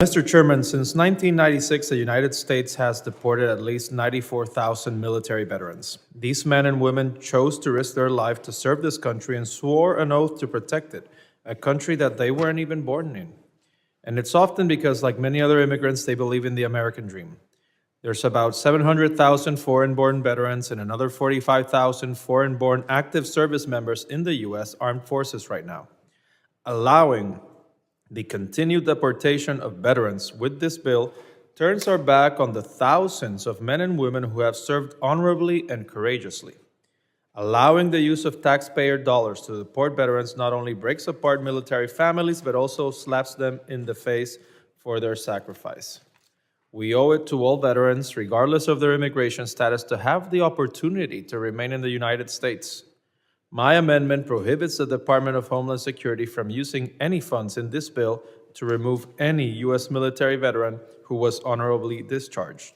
Mr. Chairman, since 1996, the United States has deported at least 94,000 military veterans. These men and women chose to risk their life to serve this country and swore an oath to protect it, a country that they weren't even born in. And it's often because, like many other immigrants, they believe in the American dream. There's about 700,000 foreign-born veterans and another 45,000 foreign-born active service members in the U.S. Armed Forces right now. Allowing the continued deportation of veterans with this bill turns our back on the thousands of men and women who have served honorably and courageously. Allowing the use of taxpayer dollars to deport veterans not only breaks apart military families, but also slaps them in the face for their sacrifice. We owe it to all veterans, regardless of their immigration status, to have the opportunity to remain in the United States. My amendment prohibits the Department of Homeland Security from using any funds in this bill to remove any U.S. military veteran who was honorably discharged.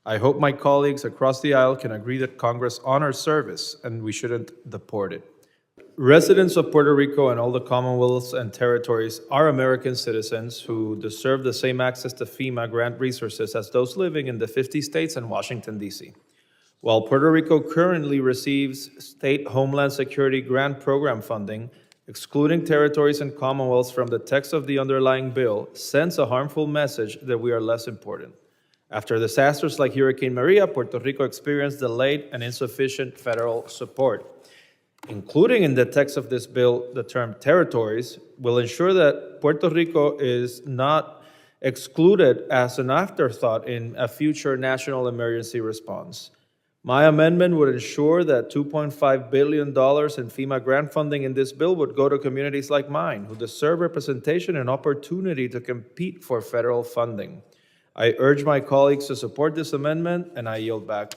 I hope my colleagues across the aisle can agree that Congress honors service and we shouldn't deport it. Residents of Puerto Rico and all the Commonwealths and territories are American citizens who deserve the same access to FEMA grant resources as those living in the 50 states and Washington, D.C. While Puerto Rico currently receives state Homeland Security grant program funding, excluding territories and commonwealths from the text of the underlying bill sends a harmful message that we are less important. After disasters like Hurricane Maria, Puerto Rico experienced delayed and insufficient federal support. Including in the text of this bill the term territories will ensure that Puerto Rico is not excluded as an afterthought in a future national emergency response. My amendment would ensure that $2.5 billion in FEMA grant funding in this bill would go to communities like mine, who deserve representation and opportunity to compete for federal funding. I urge my colleagues to support this amendment, and I yield back.